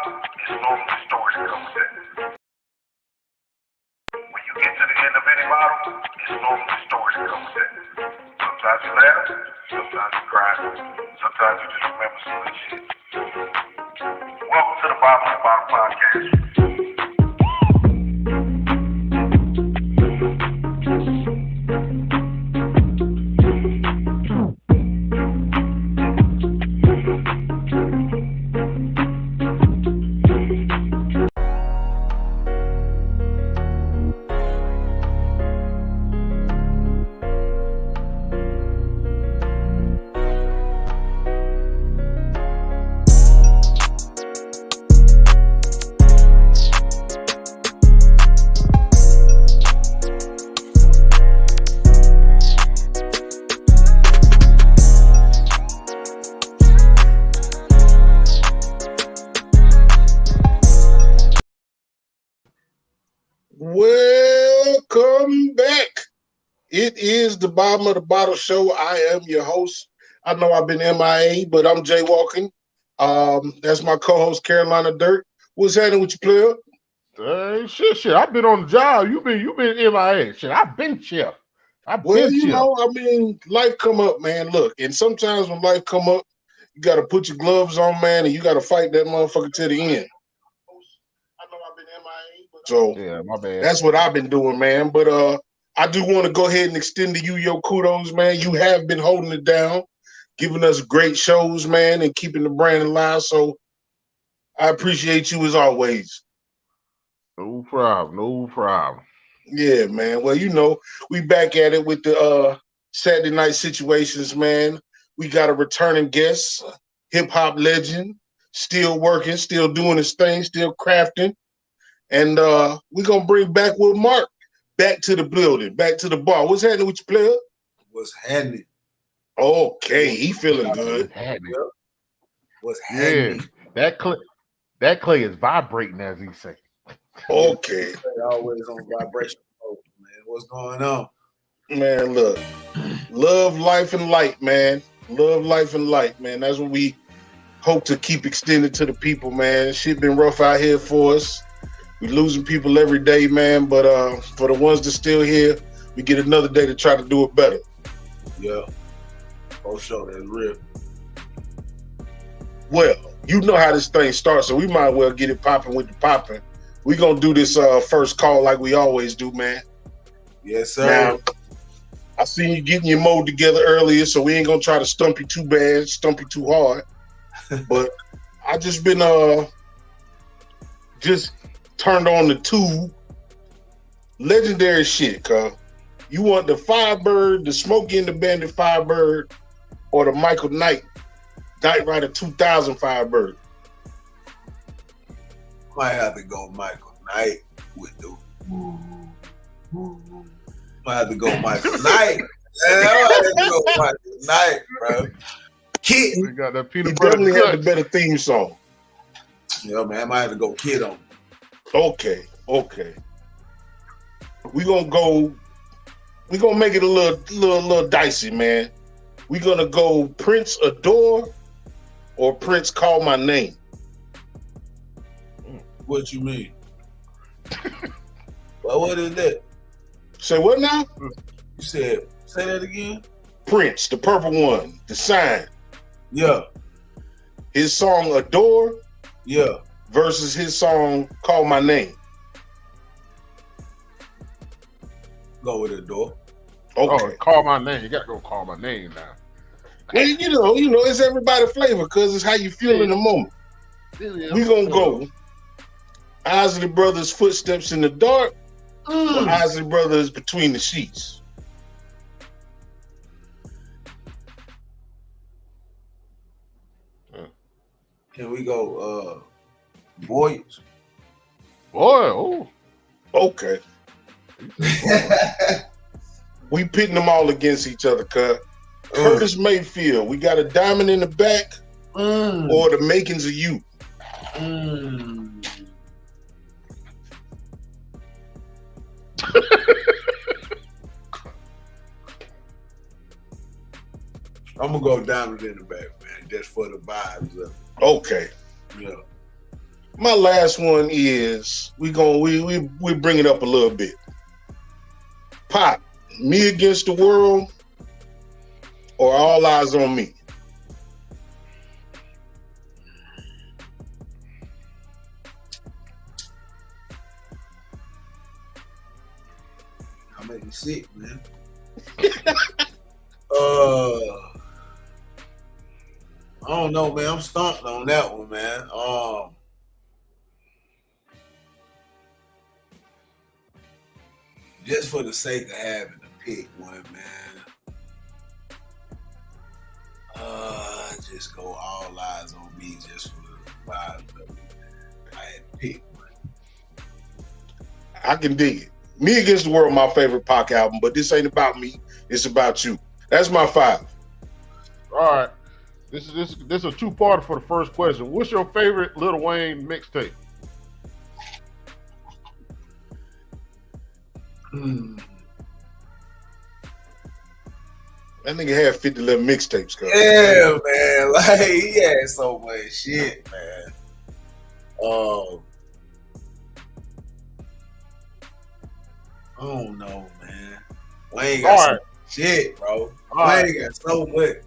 it's normally stories that come with that. When you get to the end of any bottle, it's normally stories that come with that. Sometimes you laugh, sometimes you cry, sometimes you just remember some good shit. Welcome to the Bottom of the Bottle podcast. Welcome back. It is the Bottom of the Bottle show. I am your host. I know I've been MIA, but I'm jaywalking. That's my co-host Carolina Dirt. What's happening with you, player? Shit. I've been on the job. You been MIA. Shit, I've been chill. Life come up, man. Look, and sometimes when life come up, you got to put your gloves on, man, and you got to fight that motherfucker to the end. So yeah, my bad. That's what I've been doing, man. But I do want to go ahead and extend to you your kudos, man. You have been holding it down, giving us great shows, man, and keeping the brand alive. So I appreciate you as always. No problem. Yeah, man. Well, you know, we back at it with the SatDay Nite Situations, man. We got a returning guest, hip-hop legend, still working, still doing his thing, still crafting. And we're going to bring Backwud Marc back to the building, back to the bar. What's happening with your player? What's happening? Okay, he feeling good. What's happening? Yeah, that clay is vibrating, as he say. Okay. Always on vibration mode, man. What's going on? Man, look. Love, life, and light, man. Love, life, and light, man. That's what we hope to keep extended to the people, man. Shit been rough out here for us. We losing people every day, man. But for the ones that still here, we get another day to try to do it better. Yeah. For sure, that's real. Well, you know how this thing starts, so we might as well get it popping with the popping. We gonna do this first call like we always do, man. Yes, sir. Now, I seen you getting your mode together earlier, so we ain't gonna try to stump you too bad, stump you too hard. But I just been just turned on the two legendary shit, cuz. You want the Firebird, the Smokey and the Bandit Firebird, or the Michael Knight Rider 2000 Firebird? Might have to go Michael Knight with the Might have to go Michael Knight. Yeah, I have to go Michael Knight, bro. Kid. We got that He peanut butter. definitely had the better theme song. Yeah, man, I might have to go Kid on. Okay. We're gonna make it a little dicey, man. We're gonna go Prince Adore or Prince Call My Name. What you mean? Well, what is that? Say what now? You said, say that again? Prince, the purple one, the sign. Yeah. His song Adore, yeah, versus his song Call My Name. Go with Adore. Okay. Oh, Call My Name. You got to go Call My Name now. Well, you know, it's everybody flavor because it's how you feel in the moment. We're going to go Isley Brothers' Footsteps in the Dark or Isley Brothers Between the Sheets. Can we go Boys? Boy, Okay. We pitting them all against each other, cuz. Curtis Mayfield, we got a diamond in the back or the makings of you. I'm gonna go diamond in the back, man, just for the vibes of it. Okay. Yeah. My last one is we bring it up a little bit. Pop, Me Against the World or All Eyes on Me? I make me sick, man. I don't know, man. I'm stumped on that one, man. Just for the sake of having to pick one, man. Just go All Eyes on Me just for the vibe of it, man. I had to pick one. I can dig it. Me Against the World, my favorite Pac album, but this ain't about me. It's about you. That's my 5. All right. This is a two-parter for the first question. What's your favorite Lil Wayne mixtape? That nigga had 50 little mixtapes. Yeah, man. Like, he had so much shit, man. I don't know, man. Wayne got some shit, bro. Wayne got so much.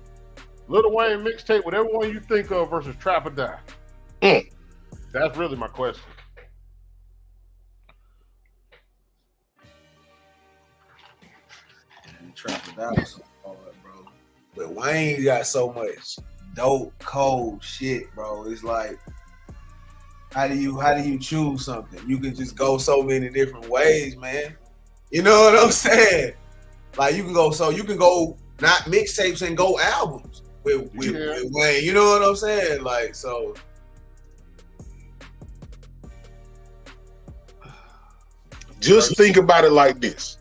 Lil Wayne mixtape, whatever one you think of versus Trap or Die. That's really my question. Trap or Die was so hard, bro. But Wayne got so much dope, cold shit, bro. It's like, how do you choose something? You can just go so many different ways, man. You know what I'm saying? Like you can go not mixtapes and go albums with Wayne. You know what I'm saying? Like so. Just think about it like this.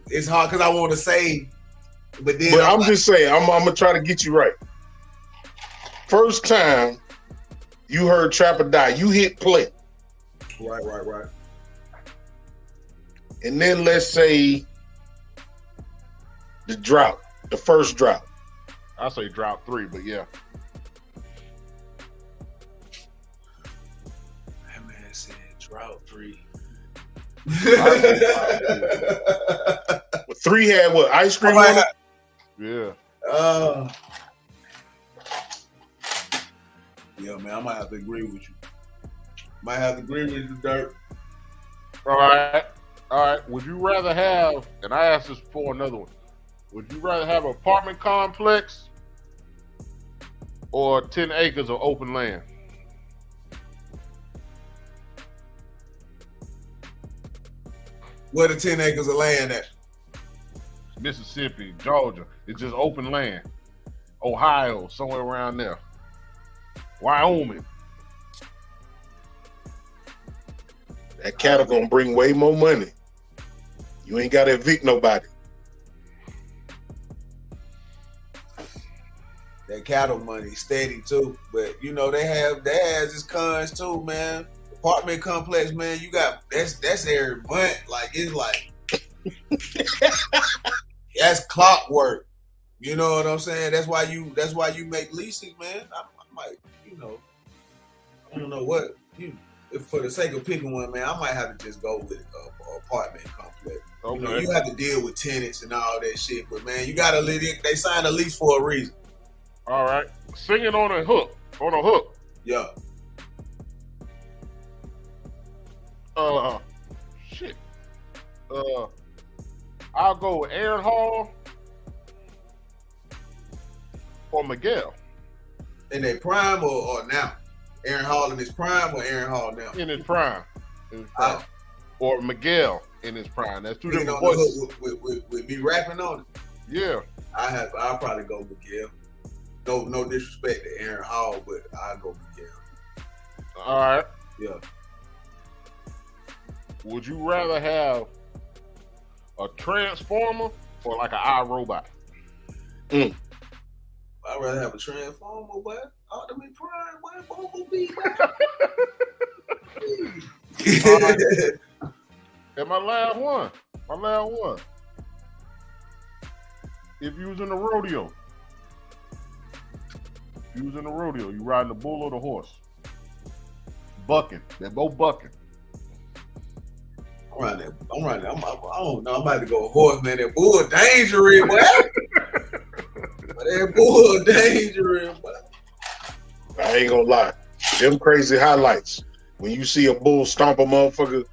It's hard because I want to say, but I'm just saying, I'm gonna try to get you right. First time you heard Trap or Die, you hit play. Right. And then let's say the first drop. I say drop 3, but yeah. That man said drop 3. 3 had what? Ice cream on it? Yeah. Yeah, man, I might have to agree with you. Dirt. All right. Would you rather have, and I asked this before another one, would you rather have an apartment complex or 10 acres of open land? Where the 10 acres of land at? Mississippi, Georgia. It's just open land. Ohio, somewhere around there. Wyoming. That cattle gonna bring way more money. You ain't gotta evict nobody. That cattle money steady too, but you know that has its cons too, man. Apartment complex, man. You got that's every month. Like it's like that's clockwork. You know what I'm saying? That's why you make leases, man. I might, I don't know what if for the sake of picking one, man, I might have to just go with apartment complex. Okay. You have to deal with tenants and all that shit, but man, you gotta they signed a lease for a reason. All right. Singing on a hook. Yeah. Shit. I'll go with Aaron Hall or Miguel. In their prime or now? Aaron Hall in his prime or Aaron Hall now? In his prime. Oh. Or Miguel in his prime. That's two different on voices. With me rapping on it. Yeah. I'll probably go Miguel. No disrespect to Aaron Hall, but I'll go Miguel. All right. Yeah. Would you rather have a transformer or like an iRobot? I'd rather have a transformer, what? Optimus Prime, what? Bumblebee, what? And my last one. If you was in a rodeo, you riding the bull or the horse? bucking. They're both bucking. I'm running. I don't know. I'm about to go horse, man. That bull dangerous, boy. But that bull dangerous, boy. I ain't gonna lie. Them crazy highlights. When you see a bull stomp a motherfucker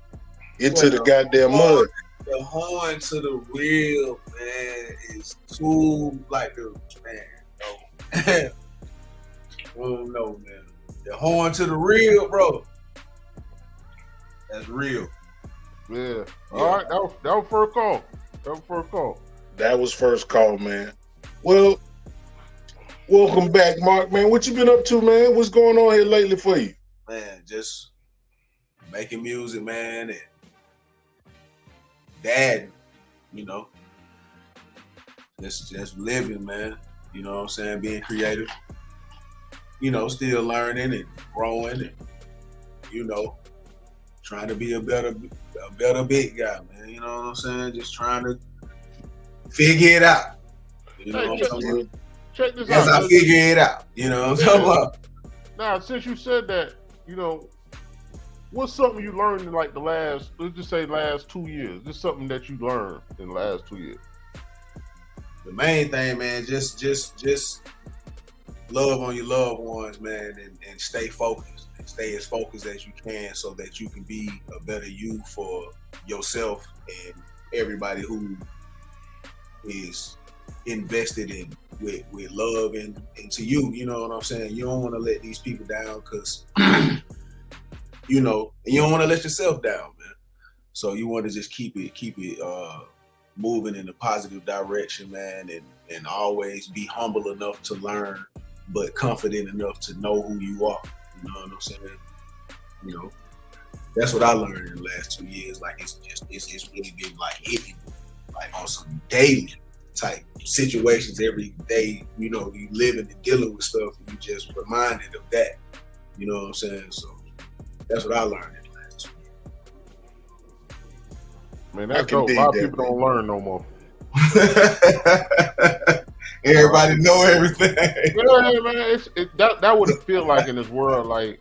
into the goddamn mud. The horn to the real, man, is too like the man. No. I don't know, man. The horn to the real, bro. That's real. Yeah. All right. That was first call. That was first call, man. Well, welcome back, Mark, man. What you been up to, man? What's going on here lately for you? Man, just making music, man, and dad, you know. Just living, man. You know what I'm saying? Being creative. You know, still learning and growing and, you know, trying to be a better big guy, man. You know what I'm saying? Just trying to figure it out. You know what I'm talking about? Check this As out. I figure it out. You know what I'm talking about? Now, since you said that, you know, what's something you learned in like the last 2 years? Just something that you learned in the last 2 years. The main thing, man, just love on your loved ones, man, and stay focused. And stay as focused as you can so that you can be a better you for yourself and everybody who is invested in with love and to you. You know what I'm saying? You don't want to let these people down because you know, and you don't want to let yourself down, man. So you want to just keep it moving in a positive direction, man, and always be humble enough to learn, but confident enough to know who you are. You know what I'm saying? You know, that's what I learned in the last 2 years. Like it's really been like hitting like on some daily type situations every day. You know, you living and dealing with stuff, and you just reminded of that. You know what I'm saying? So that's what I learned in the last 2 years. Man, that's dope. A lot of people don't learn no more. Everybody know everything. Yeah, man. That would feel like in this world, like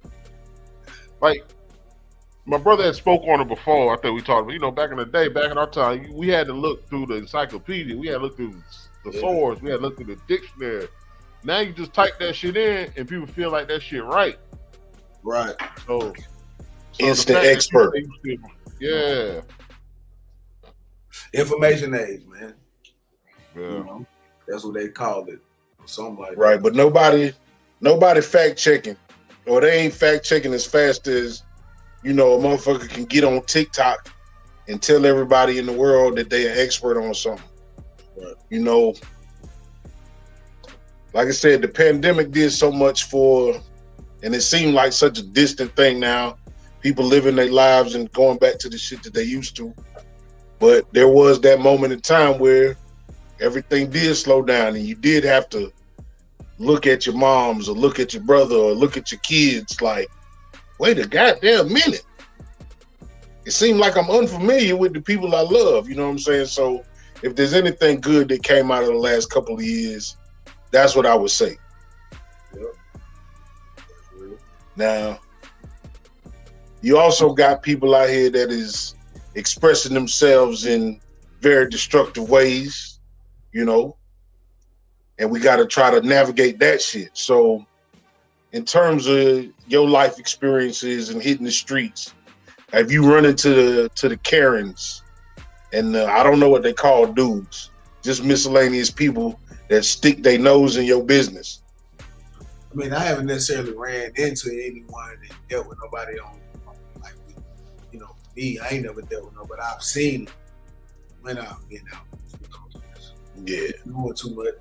my brother had spoke on it before. I think we talked about, you know, back in the day, back in our time, we had to look through the encyclopedia. We had to look through the source. We had to look through the dictionary. Now you just type that shit in, and people feel like that shit right. Right. So instant expert. Yeah. Information age, man. Yeah. You know, that's what they call it. Or something like right, that. but nobody fact checking. Or they ain't fact checking as fast as, you know, a motherfucker can get on TikTok and tell everybody in the world that they are expert on something. Right. You know, like I said, the pandemic did so much for, and it seemed like such a distant thing now. People living their lives and going back to the shit that they used to. But there was that moment in time where everything did slow down and you did have to look at your moms or look at your brother or look at your kids like, wait a goddamn minute. It seemed like I'm unfamiliar with the people I love, you know what I'm saying? So if there's anything good that came out of the last couple of years, that's what I would say. Yep. Now, you also got people out here that is expressing themselves in very destructive ways, you know, and we got to try to navigate that shit. So in terms of your life experiences and hitting the streets, have you run into the Karens and I don't know what they call dudes, just miscellaneous people that stick their nose in your business? I mean, I haven't necessarily ran into anyone that dealt with nobody on, like, you know, me. I ain't never dealt with nobody, but I've seen it when I've been out. Yeah. Doing too much.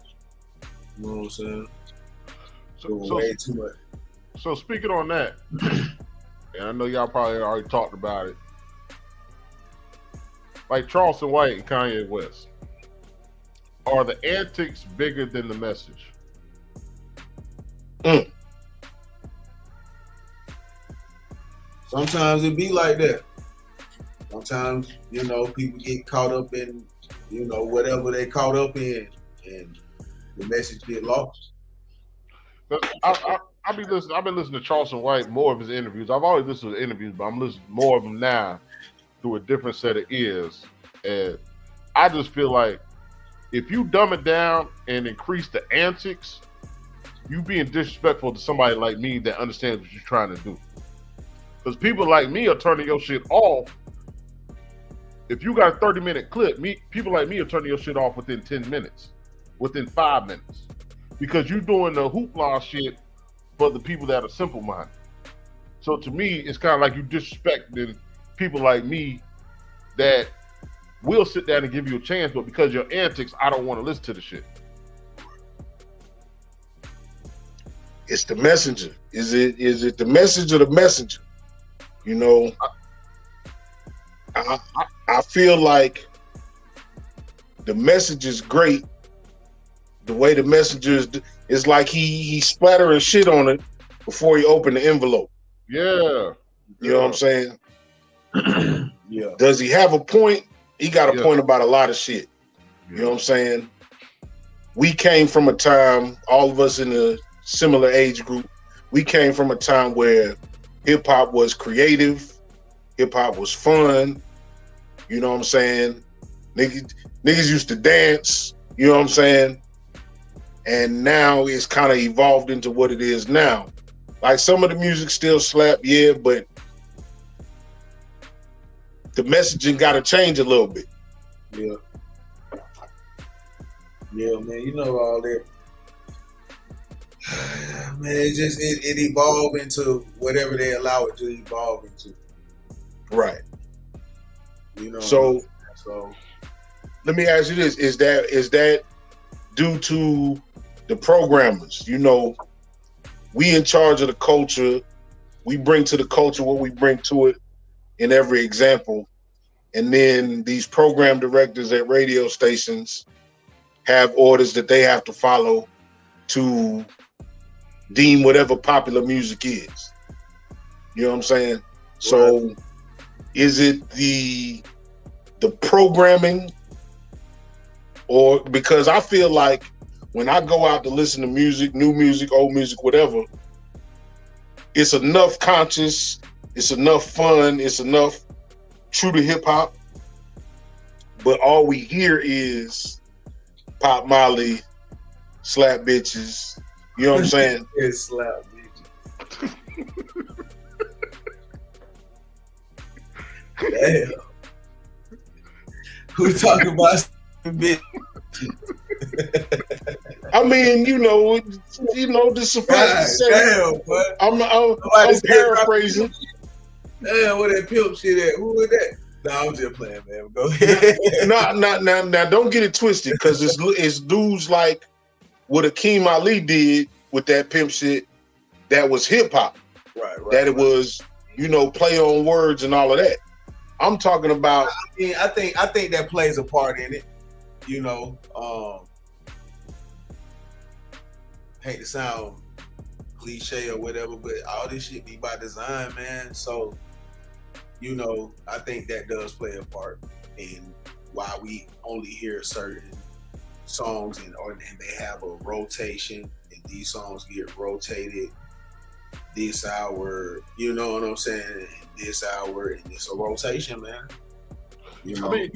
You know what I'm saying? So way too much. So speaking on that, and I know y'all probably already talked about it, like Charleston White and Kanye West, are the antics bigger than the message? Sometimes it be like that. Sometimes, you know, people get caught up in, you know, whatever they caught up in, and the message get lost. I've been listening to Charleston White more of his interviews. I've always listened to interviews, but I'm listening more of them now through a different set of ears. And I just feel like if you dumb it down and increase the antics, you being disrespectful to somebody like me that understands what you're trying to do. Because people like me are turning your shit off. If you got a 30-minute clip, people like me are turning your shit off within 10 minutes, within 5 minutes. Because you're doing the hoopla shit for the people that are simple-minded. So to me, it's kind of like you disrespecting people like me that will sit down and give you a chance, but because of your antics, I don't want to listen to the shit. It's the messenger. Is it the message or the messenger? You know, I feel like the message is great. The way the messenger is like he splattering shit on it before he opened the envelope. Yeah. You know what I'm saying? Yeah. Does he have a point? He got a point about a lot of shit. You know what I'm saying? We came from a time, all of us in a similar age group, we came from a time where hip hop was creative, hip hop was fun. You know what I'm saying? Niggas used to dance. You know what I'm saying? And now it's kind of evolved into what it is now. Like some of the music still slap, yeah, but the messaging got to change a little bit. Yeah. Yeah, man, you know all that. Man, it evolved into whatever they allow it to evolve into. Right. You know. So let me ask you this: is that due to the programmers? You know, we in charge of the culture. We bring to the culture what we bring to it in every example. And then these program directors at radio stations have orders that they have to follow to deem whatever popular music is. You know what I'm saying? Right. So is it the programming, or because I feel like when I go out to listen to music, new music, old music, whatever, it's enough conscious, it's enough fun, it's enough true to hip hop, but all we hear is Pop Molly, slap bitches. You know what I'm saying? It's slap bitches. Damn. Who talking about bitches? I mean, you know, just suffice to say. Damn, but I'm paraphrasing. Damn, where that pimp shit at? Who is that? No, I'm just playing, man. Go ahead. Now, don't get it twisted, because it's dudes like what Akeem Ali did with that pimp shit that was hip hop. Right. That it was, you know, play on words and all of that. I'm talking about. I mean, I think that plays a part in it. You know, hate to sound cliche or whatever, but all this shit be by design, man. So, you know, I think that does play a part in why we only hear certain songs and they have a rotation, and these songs get rotated this hour, you know what I'm saying, and this hour, and it's a rotation, man. You know, I mean,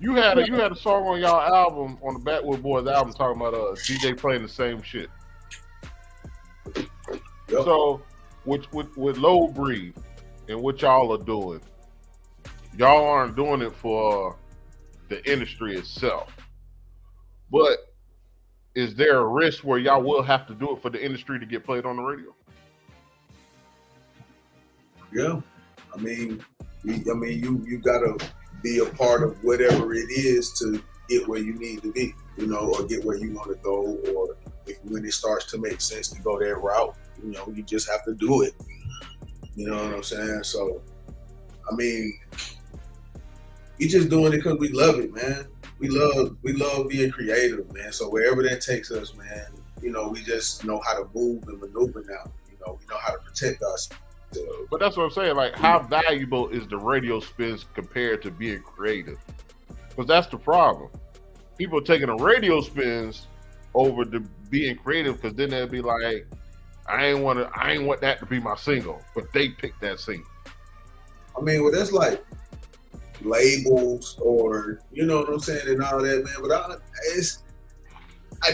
you had a song on y'all album, on the Backwud Boys album, talking about DJ playing the same shit. Yep. So with Low Breed and what y'all are doing, y'all aren't doing it for the industry itself. But is there a risk where y'all will have to do it for the industry to get played on the radio? Yeah, I mean, you gotta be a part of whatever it is to get where you need to be, you know, or get where you want to go, or when it starts to make sense to go that route, you know, you just have to do it. You know what I'm saying? So, I mean, we just doing it because we love it, man. We love being creative, man. So wherever that takes us, man, you know, we just know how to move and maneuver now. You know, we know how to protect us. But that's what I'm saying. Like, how valuable is the radio spins compared to being creative? Because that's the problem. People are taking the radio spins over to being creative, because then they'll be like, I ain't want that to be my single, but they picked that single. I mean, well, that's like labels or you know what I'm saying and all that, man. But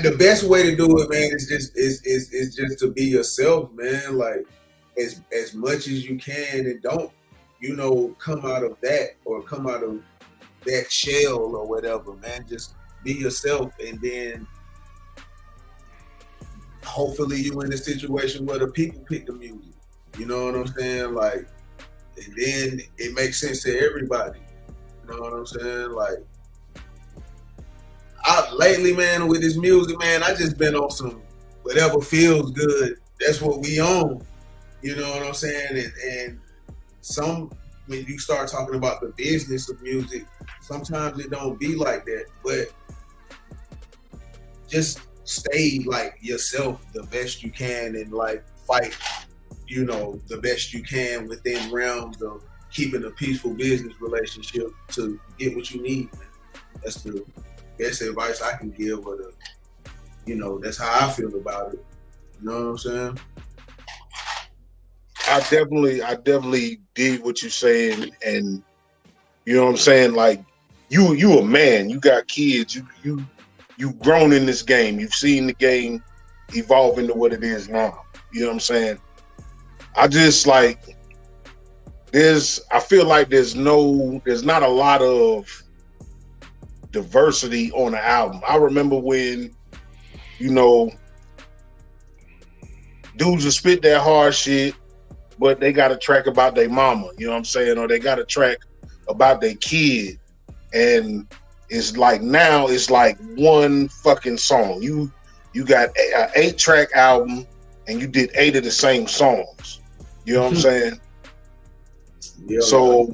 the best way to do it, man, is just to be yourself, man. Like as much as you can, and don't come out of that or come out of that shell or whatever, man. Just be yourself, and then hopefully you in a situation where the people pick the music. You know what I'm saying? Like, and then it makes sense to everybody. You know what I'm saying? Like, lately, man, with this music, man, I just been on some whatever feels good. That's what we on. You know what I'm saying? And when you start talking about the business of music, sometimes it don't be like that. But just stay like yourself the best you can and like fight, the best you can within realms of keeping a peaceful business relationship to get what you need, man. That's the best advice I can give, or that's how I feel about it. You know what I'm saying? I definitely dig what you're saying, and you know what I'm saying. Like you a man, you got kids, you've grown in this game, you've seen the game evolve into what it is now. You know what I'm saying? I just like I feel like there's not a lot of diversity on the album. I remember when, dudes would spit that hard shit, but they got a track about their mama, you know what I'm saying? Or they got a track about their kid. And it's like now it's like one fucking song. You got an 8-track album and you did 8 of the same songs. You know what I'm saying? Yeah. So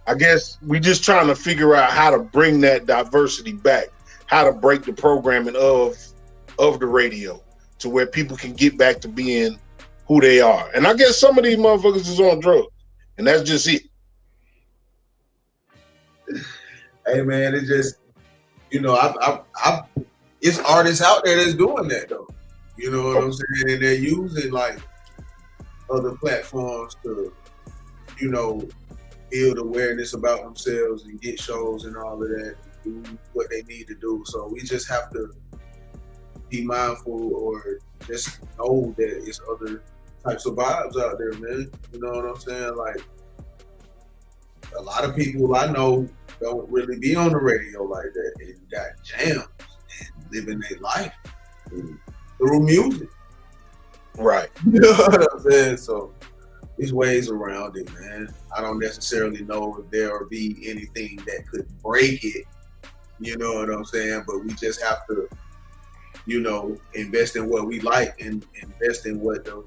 I guess we just trying to figure out how to bring that diversity back, how to break the programming of the radio to where people can get back to being who they are. And I guess some of these motherfuckers is on drugs, and that's just it. Hey man, it's just it's artists out there that's doing that though. You know what I'm saying? And they're using like other platforms to, build awareness about themselves and get shows and all of that, do what they need to do. So we just have to be mindful or just know that it's other types of vibes out there, man. You know what I'm saying? Like, a lot of people I know don't really be on the radio like that and got jams and living their life through music. Right. You know what I'm saying? So there's ways around it, man. I don't necessarily know if there will be anything that could break it. You know what I'm saying? But we just have to, invest in what we like and invest in what the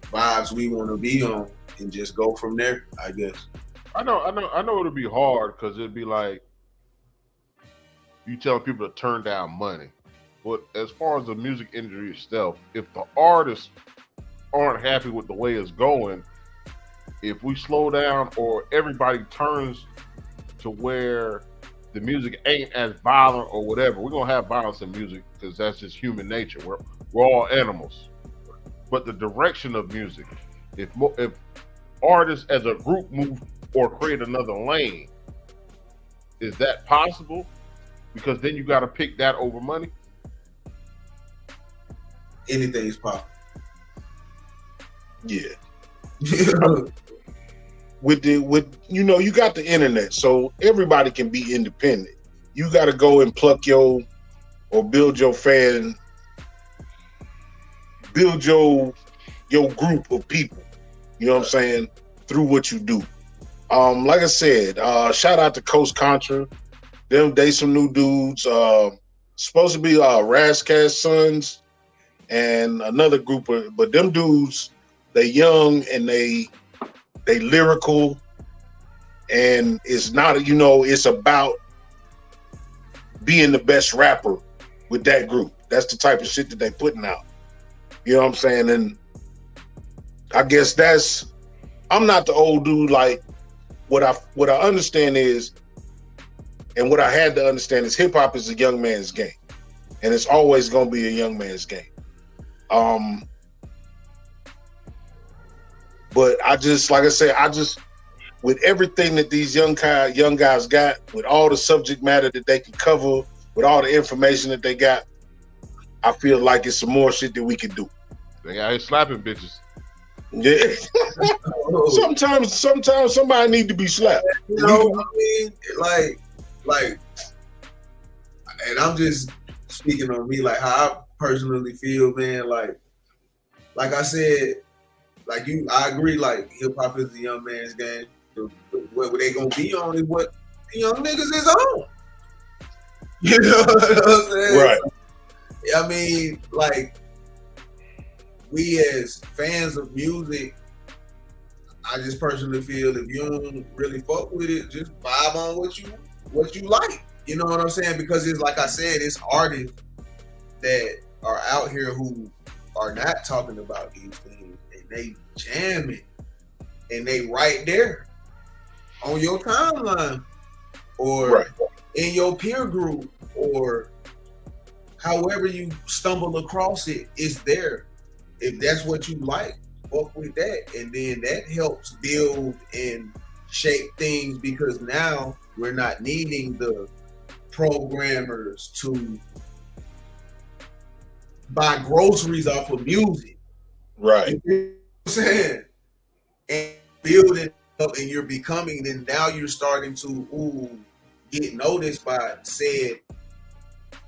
vibes we want to be on and just go from there, I guess. I know it'll be hard because it'd be like you telling people to turn down money. But as far as the music industry itself, if the artists aren't happy with the way it's going, if we slow down or everybody turns to where the music ain't as violent or whatever, we're gonna have violence in music because that's just human nature. We're all animals. But the direction of music, if artists as a group move or create another lane, is that possible? Because then you got to pick that over money. Anything is possible. Yeah. with you got the internet, so everybody can be independent. You got to go and build your group of people. You know what I'm saying? Through what you do. Like I said, shout out to Coast Contra. They some new dudes. Supposed to be Razcast Sons and another group but them dudes, they young and they lyrical, and it's not, it's about being the best rapper with that group. That's the type of shit that they putting out. You know what I'm saying? And I guess I'm not the old dude. Like what I understand is, and what I had to understand is hip hop is a young man's game, and it's always gonna be a young man's game. But I just, like I said, with everything that these young guys got, with all the subject matter that they can cover, with all the information that they got, I feel like it's some more shit that we can do. They out here slapping bitches. Yeah. sometimes somebody need to be slapped. You know, I mean, like, and I'm just speaking on me, like how I personally feel, man. Like I said, like I agree. Like hip hop is a young man's game. What they gonna be on is what the young niggas is on. You know what I'm saying? Right. I mean, like, we as fans of music, I just personally feel if you don't really fuck with it, just vibe on what you like. You know what I'm saying? Because it's like I said, it's artists that are out here who are not talking about these things, and they jamming, and they right there on your timeline or in your peer group or however you stumble across it, it's there. If that's what you like, fuck with that. And then that helps build and shape things, because now we're not needing the programmers to buy groceries off of music. Right. You know what I'm saying? And build it up, and you're becoming, then now you're starting to get noticed by said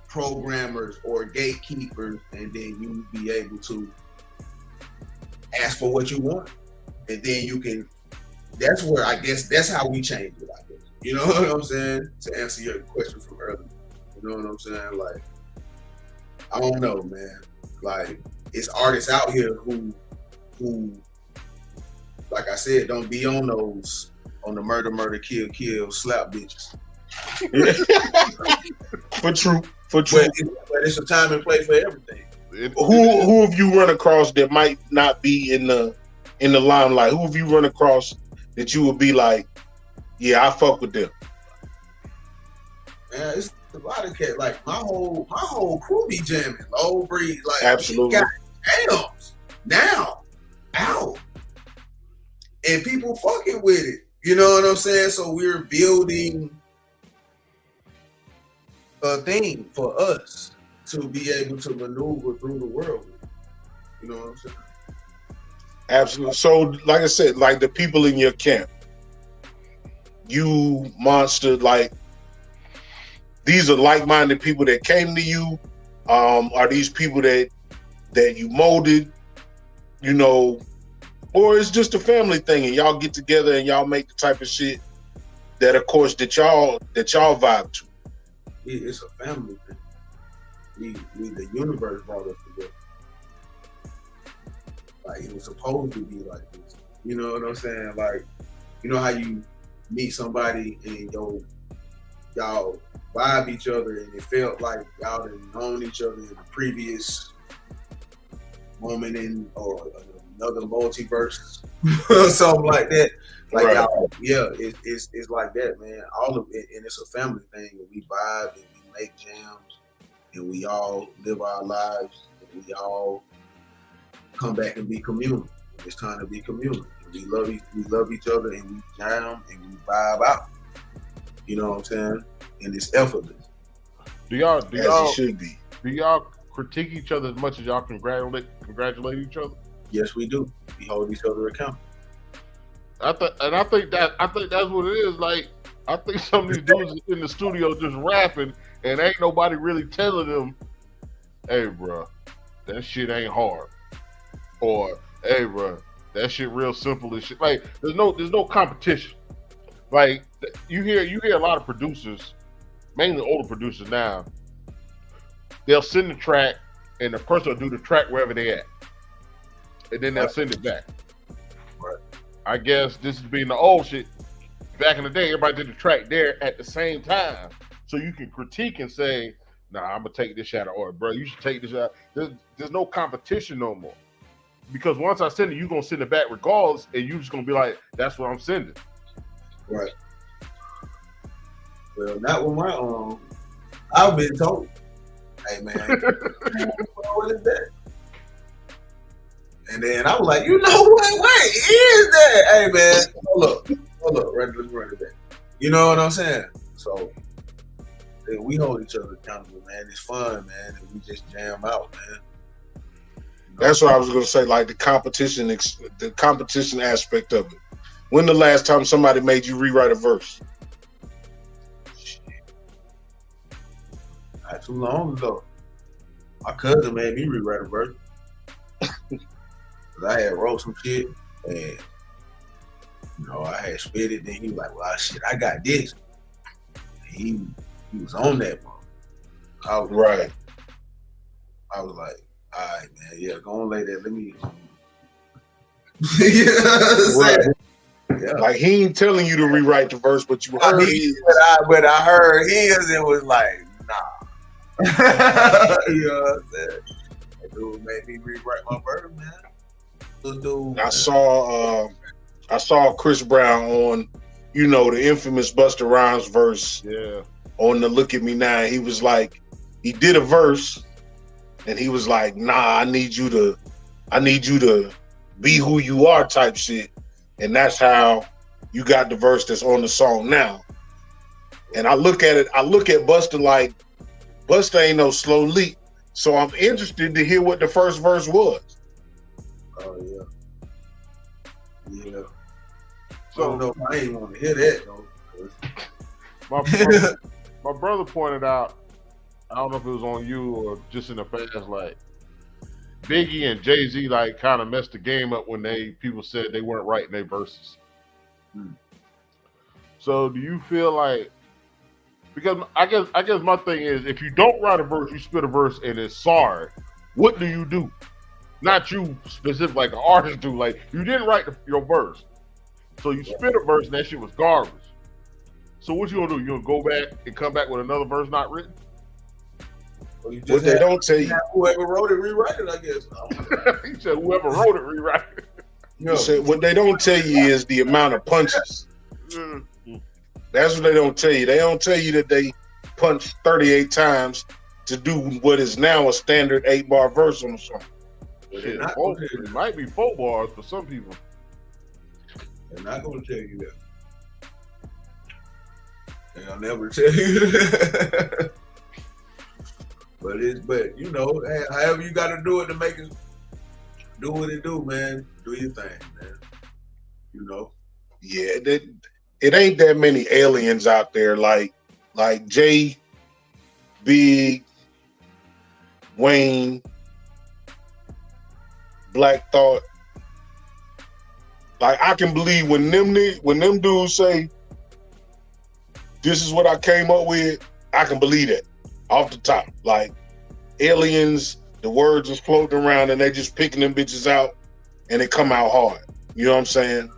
programmers or gatekeepers, and then you be able to ask for what you want, and then you can. That's where I guess that's how we change it. I guess, you know what I'm saying, to answer your question from earlier. You know what I'm saying? Like, I don't know, man. Like, it's artists out here who, like I said, don't be on the murder, kill, slap bitches. For true. But it's a time and place for everything. Who have you run across that might not be in the limelight? Who have you run across that you would be like, yeah, I fuck with them? Man, it's a lot of cats. Like my whole crew be jamming. Low breed, like absolutely. Got jams now out, and people fucking with it. You know what I'm saying? So we're building a thing for us to be able to maneuver through the world. You know what I'm saying? Absolutely. So, like I said, like the people in your camp, you Monster, like these are like-minded people that came to you. Are these people that you molded, you know, or it's just a family thing and y'all get together and y'all make the type of shit that, of course, that y'all vibe to? It's a family thing. We the universe brought us together. Like, it was supposed to be like this. You know what I'm saying? Like, you know how you meet somebody and y'all vibe each other, and it felt like y'all had known each other in the previous moment in or another multiverse or something like that. Like, right. Y'all, yeah, it's like that, man. All of it, and it's a family thing. And we vibe and we make jams, and we all live our lives, and we all come back and be communal. It's time to be communal. We love each other, and we jam and we vibe out. You know what I'm saying? And it's effortless. Do y'all it should be. Do y'all critique each other as much as y'all congratulate each other? Yes, we do. We hold each other accountable. I think that's what it is. Like, I think some of these dudes in the studio just rapping, and ain't nobody really telling them, "Hey, bro, that shit ain't hard," or "Hey, bro, that shit real simple as shit." Like, there's no competition. Like, you hear a lot of producers, mainly older producers now. They'll send the track, and the person will do the track wherever they at, and then they'll send it back. Right. I guess this is being the old shit. Back in the day, everybody did the track there at the same time, so you can critique and say, "Nah, I'm gonna take this shot," or "Bro, you should take this shot." There's no competition no more, because once I send it, you're gonna send it back regardless, and you're just gonna be like, "That's what I'm sending." Right. Well, not with my own. I've been told, "Hey, man, what is that?" And then I was like, you know what is that? Hey man, hold up, let's run it back. You know what I'm saying? So yeah, we hold each other accountable, man. It's fun, man, and we just jam out, man. You know? That's what I was gonna say, like the competition aspect of it. When the last time somebody made you rewrite a verse? Shit. Not too long ago. My cousin made me rewrite a verse. Cause I had wrote some shit and you know I had spit it. Then he was like, "Well, shit, I got this." And he was on that one. I was like, all right, man, yeah, go on lay that. Let me. Yeah. Like he ain't telling you to rewrite the verse, but you heard his. But I heard his and was like, nah. You know what I'm saying? That dude made me rewrite my verse, man. Dude, I saw Chris Brown on, you know, the infamous Busta Rhymes verse. Yeah. On the Look at Me Now, he was like, he did a verse, and he was like, "Nah, I need you to be who you are," type shit, and that's how you got the verse that's on the song now. And I look at Busta like, Busta ain't no slow leak, so I'm interested to hear what the first verse was. Oh yeah. So no, I ain't want to hear that though. My brother pointed out, I don't know if it was on you or just in the past, like Biggie and Jay-Z like kind of messed the game up when people said they weren't writing their verses. So do you feel like, because I guess my thing is, if you don't write a verse, you spit a verse and it's sorry, what do you do? Not you specific, like an artist do. Like, you didn't write your verse, so you spit a verse and that shit was garbage. So what you gonna do? You gonna go back and come back with another verse not written? Well, you just what they don't tell you, whoever wrote it, rewrite it. I guess. He said whoever wrote it, rewrite it. He said, what they don't tell you is the amount of punches. That's what they don't tell you. They don't tell you that they punched 38 times to do what is now a standard 8-bar verse on the song. Shit, it might be 4 bars for some people. They're not going to tell you that. They'll never tell you that. But you know, however you got to do it to make it do what it do, man. Do your thing, man. You know. Yeah, it ain't that many aliens out there like Jay, Big, Wayne, Black Thought. Like, I can believe when them dudes say, "This is what I came up with," I can believe that off the top. Like, aliens, the words is floating around and they just picking them bitches out and it come out hard. You know what I'm saying?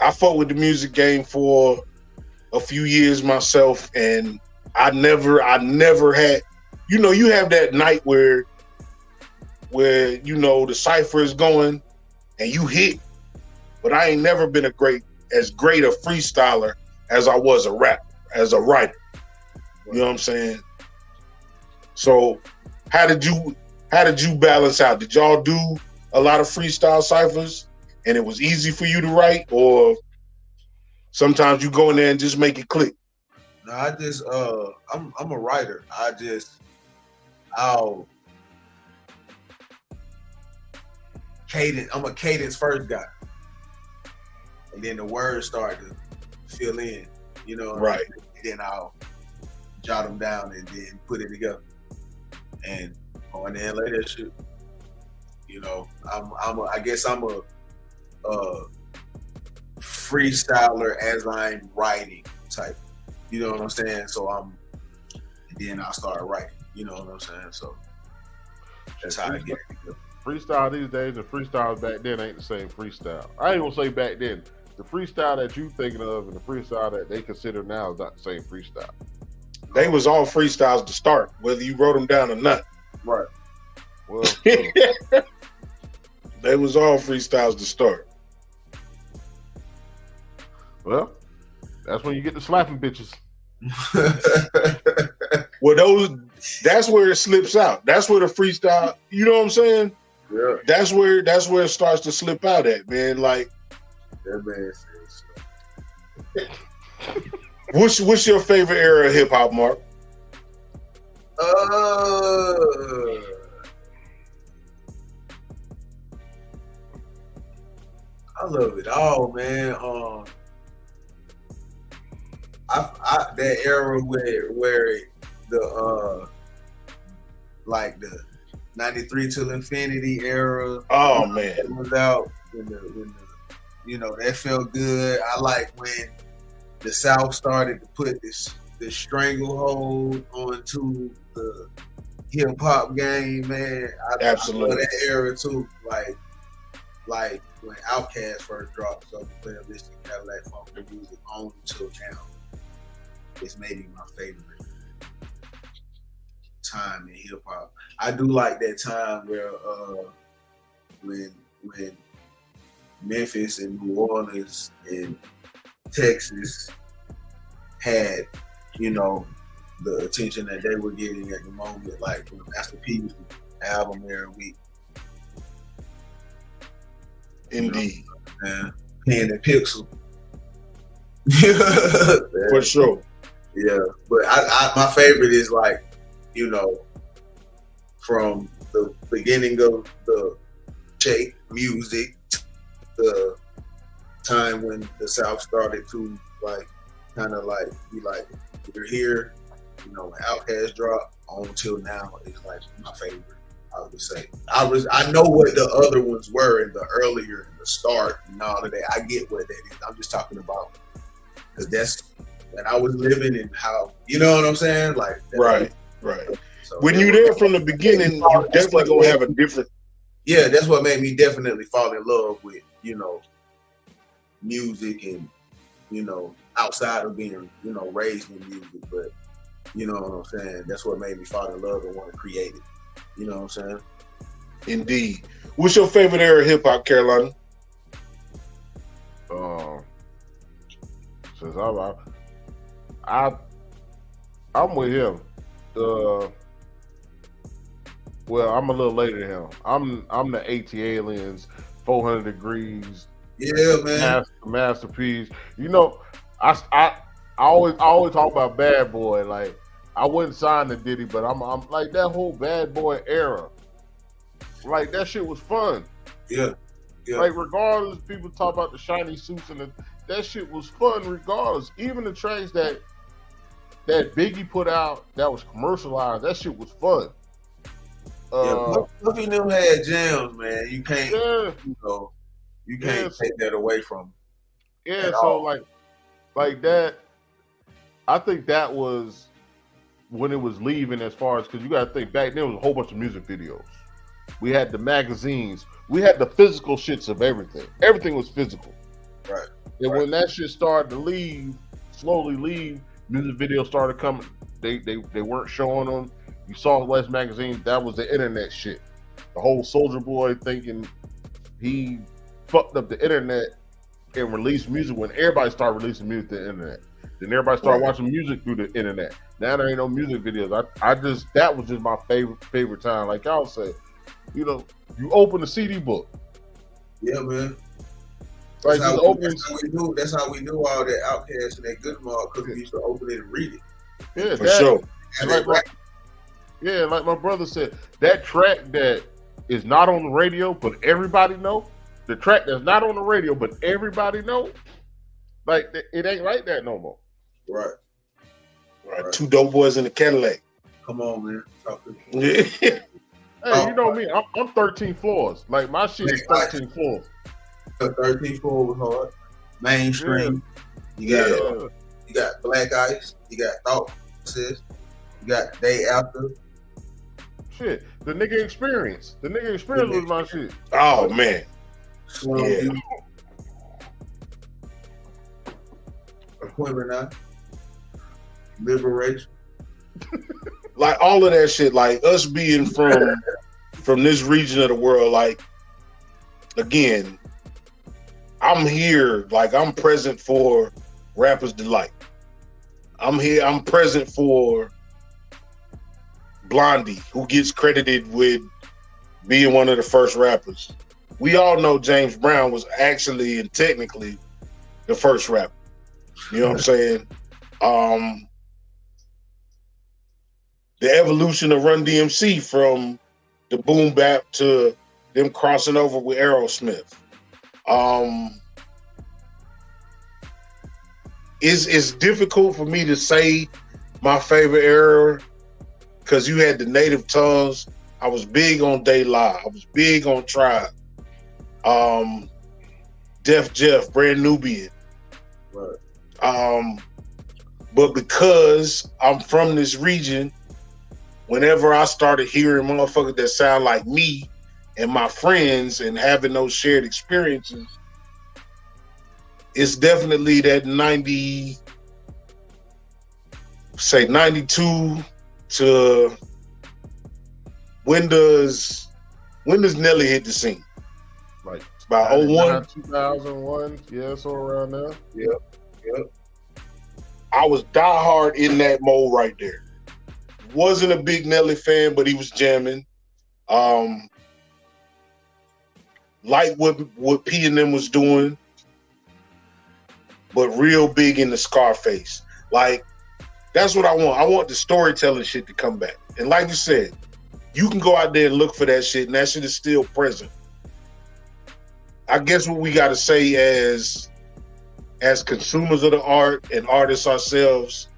I fought with the music game for a few years myself, and I never had, you know, you have that night where you know the cipher is going and you hit, but I ain't never been as great a freestyler as I was a rapper, as a writer. You know what I'm saying? So how did you balance out? Did y'all do a lot of freestyle ciphers and it was easy for you to write, or sometimes you go in there and just make it click? No, I just I'm a writer. I'm a cadence first guy, and then the words start to fill in, you know. Right. And then I'll jot them down and then put it together, and go in there and lay that shit. You know, I guess I'm a freestyler as I'm writing type. You know what I'm saying? So and then I'll start writing. You know what I'm saying? So that's how I get it. Freestyle these days and freestyle back then ain't the same freestyle. I ain't gonna say back then. The freestyle that you thinking of and the freestyle that they consider now is not the same freestyle. They was all freestyles to start, whether you wrote them down or not. Right. Well, they was all freestyles to start. Well, that's when you get the slapping bitches. Well, that's where it slips out. That's where the freestyle, you know what I'm saying? Yeah. That's where it starts to slip out at, man. Like, that man says so. What's your favorite era of hip hop, Mark? I love it all, man. That era where the like the 93 till infinity era. Oh man, it was out when the you know, that felt good. I like when the South started to put this stranglehold onto the hip hop game, man. Absolutely. I love that era too. Like when Outkast first dropped something, Playalistic Cadillac Funk Music on until now. It's maybe my favorite time in hip hop. I do like that time where when Memphis and New Orleans and Texas had, you know, the attention that they were getting at the moment, like when Master P's album every week. Indeed. You know, Pen and Pixel. For sure. Yeah, but I my favorite is like, you know, from the beginning of the Shake music, the time when the South started to like kind of like be like, we're here, you know, when Outkast dropped on till now is like my favorite. I would say I know what the other ones were in the earlier, in the start and all of that. I get what that is. I'm just talking about because that's when I was living and how, you know what I'm saying? Like right. So, when you're there from the beginning, you definitely gonna have a different. Yeah, that's what made me definitely fall in love with, you know, music and, you know, outside of being, you know, raised in music, but you know what I'm saying? That's what made me fall in love and want to create it. You know what I'm saying? Indeed. What's your favorite era of hip hop, Carolina? Since I'm with him. Well, I'm a little later than him. I'm the AT Aliens, 400 Degrees. Yeah, man. Masterpiece. You know, I always talk about Bad Boy. Like, I wouldn't sign to Diddy, but I'm like that whole Bad Boy era. Like, that shit was fun. Yeah. Like, regardless, people talk about the shiny suits and that shit was fun regardless. Even the tracks that Biggie put out that was commercialized, that shit was fun. Puffy and them had jams, man. You can't, you know, you can't take that away from them. Yeah, so like that, I think that was when it was leaving, as far as, because you got to think back then, there was a whole bunch of music videos. We had the magazines. We had the physical shits of everything. Everything was physical. Right. And when that shit started to slowly leave, music videos started coming. They weren't showing them. You saw less magazines. That was the internet shit. The whole Soulja Boy thinking he fucked up the internet and released music when everybody started releasing music to the internet. Then everybody started watching music through the internet. Now there ain't no music videos. That was just my favorite time. Like y'all say, you know, you open the CD book. Yeah, man. Like that's how we knew all that Outkast and that Good Mark, because we used to open it and read it. Yeah, for sure. Like my brother said, that track that is not on the radio but everybody know, the track that's not on the radio but everybody know, like it ain't like that no more. Right. Two dope boys in the Cadillac. Come on, man. Talk to me. Hey, you know me. I'm 13 floors. Like my shit is 13 floors. 13 floors was hard. Mainstream. Yeah. You got Black Ice. You got Thought Process. You got Day After. Shit. The nigga Experience. Was my shit. Oh man. Yeah. Appointment Now. Liberation. Like all of that shit, like us being from this region of the world, like again, I'm here, like I'm present for Rapper's Delight. I'm here, I'm present for Blondie, who gets credited with being one of the first rappers. We all know James Brown was actually and technically the first rapper. You know what I'm saying? The evolution of Run DMC from the boom bap to them crossing over with Aerosmith. It's difficult for me to say my favorite era because you had the native tongues. I was big on De La. I was big on Tribe. Def Jeff, Brand Nubian. Right. But because I'm from this region, whenever I started hearing motherfuckers that sound like me and my friends and having those shared experiences, it's definitely that 92 to when does Nelly hit the scene? Like about 01? 2001, yeah, so around there. Yep. I was diehard in that mode right there. Wasn't a big Nelly fan, but he was jamming. Like what P and them was doing, but real big in the Scarface. Like, that's what I want. I want the storytelling shit to come back. And like you said, you can go out there and look for that shit, and that shit is still present. I guess what we got to say as consumers of the art and artists ourselves,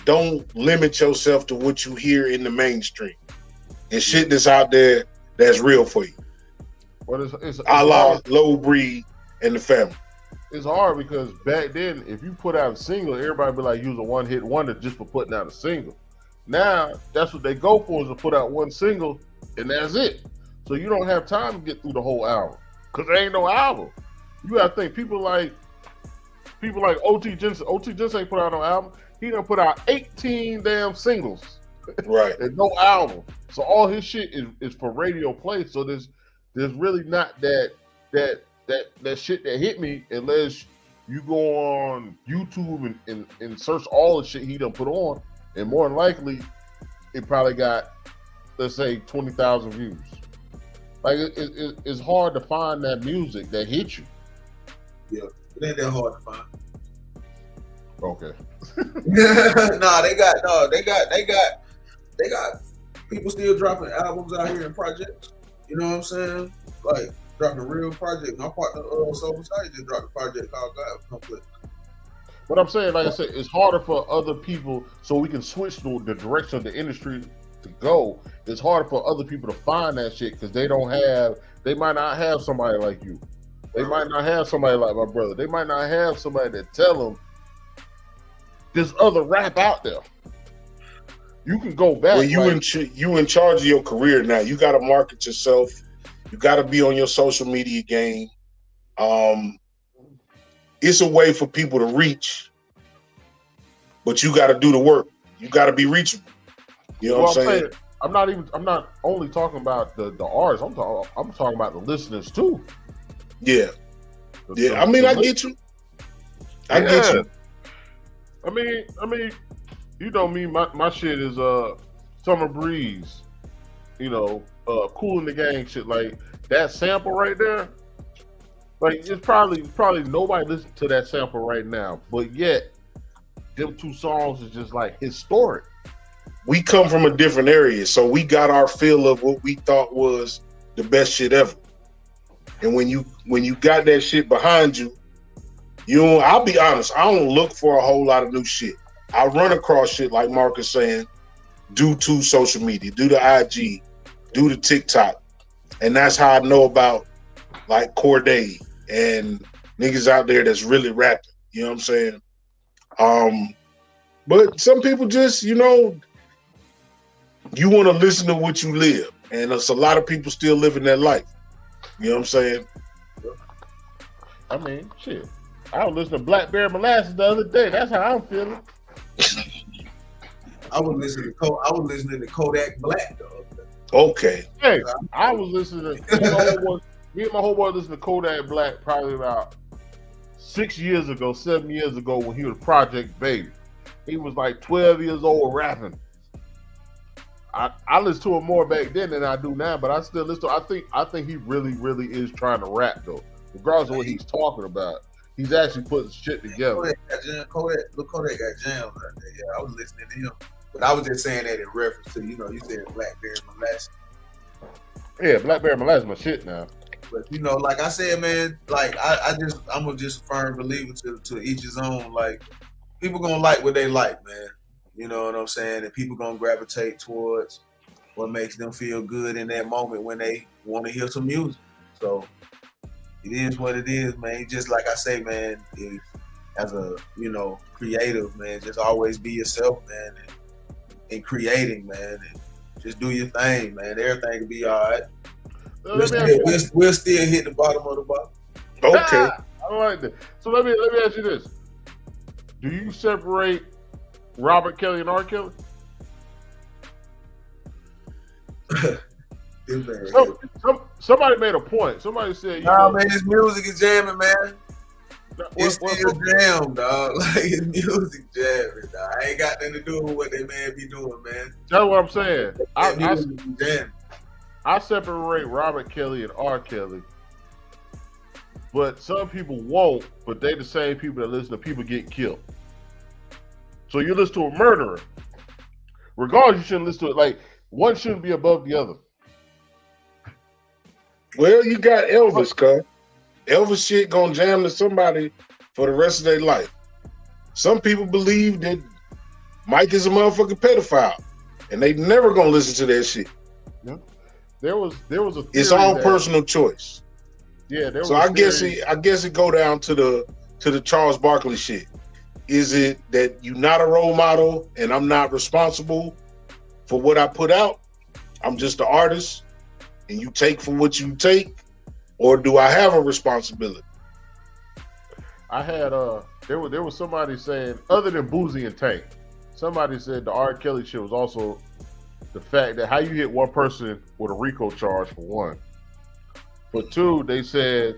don't limit yourself to what you hear in the mainstream. And shit that's out there that's real for you. Well, it's a la Low Breed and the Family. It's hard because back then, if you put out a single, everybody be like, "Use a one-hit wonder just for putting out a single." Now, that's what they go for, is to put out one single, and that's it. So you don't have time to get through the whole album because there ain't no album. You gotta think people like O.T. Jensen. O.T. Jensen ain't put out no album. He done put out 18 damn singles. Right. There's no album. So all his shit is for radio play. So there's really not that shit that hit me unless you go on YouTube and search all the shit he done put on, and more than likely it probably got, let's say, 20,000 views. Like it's hard to find that music that hits you. Yeah, it ain't that hard to find. Okay. They got people still dropping albums out here in projects. You know what I'm saying? Like dropping real project. My partner Soul Society just dropped a project called God Complex. What I'm saying, like I said, it's harder for other people, so we can switch the direction of the industry to go. It's harder for other people to find that shit because they might not have somebody like you. They might not have somebody like my brother. They might not have somebody that tell them there's other rap out there. You can go back. Well, you in charge of your career now. You got to market yourself. You got to be on your social media game. It's a way for people to reach, but you got to do the work. You got to be reachable. You know what I'm saying? I'm not only talking about the artists. I'm talking about the listeners too. Yeah. I get you. I get you. I mean, you know me. My shit is Summer Breeze. You know, Cool in the Gang shit. Like that sample right there. Like it's probably nobody listening to that sample right now, but yet them two songs is just like historic. We come from a different area, so we got our feel of what we thought was the best shit ever. And when you got that shit behind you, I'll be honest, I don't look for a whole lot of new shit. I run across shit like Mark is saying, due to social media, due to IG, due to TikTok. And that's how I know about like Corday and niggas out there that's really rapping. You know what I'm saying? But some people just, you want to listen to what you live. And there's a lot of people still living that life. You know what I'm saying? I mean, shit. I was listening to Blackberry Molasses the other day. That's how I'm feeling. I was listening to Kodak Black the other day. Okay. Hey, I was listening to me and my homeboy listened to Kodak Black probably about 7 years ago when he was Project Baby. He was like 12 years old rapping. I listened to him more back then than I do now, but I still listen to. I think he really is trying to rap though, regardless of what he's talking about. He's actually putting shit together. Kodak got jams out there. Yeah, I was listening to him, but I was just saying that in reference to you said Blackberry Molasses. Yeah, Blackberry Molasses my shit now. But like I said, man, like I'm a just firm believer to each his own. Like people gonna like what they like, man. You know what I'm saying? And people gonna gravitate towards what makes them feel good in that moment when they want to hear some music. So it is what it is, man. Just like I say, man, as a creative, man, just always be yourself, man, and creating, man, and just do your thing, man. Everything will be all right. We'll still hit the bottom of the bottom. Okay. I like that. So let me ask you this: do you separate Robert Kelly and R. Kelly? Somebody made a point. Somebody said, man, his music is jamming, man. It's still jam, dog. Like his music jamming, dog. I ain't got nothing to do with what they man be doing, man. That's what I'm saying. I separate Robert Kelly and R. Kelly, but some people won't. But they the same people that listen to people get killed. So you listen to a murderer. Regardless, you shouldn't listen to it. Like, one shouldn't be above the other. Well, you got Elvis, cuz. Elvis shit gonna jam to somebody for the rest of their life. Some people believe that Mike is a motherfucking pedophile, and they never gonna listen to that shit. Yeah. There was a theory. It's all personal choice. Yeah, there was. So I guess it go down to the Charles Barkley shit. Is it that you're not a role model and I'm not responsible for what I put out? I'm just an artist and you take for what you take? Or do I have a responsibility? I had there was somebody saying, other than Boozy and Tank, somebody said the R. Kelly shit was also the fact that how you hit one person with a RICO charge for one. For two, they said,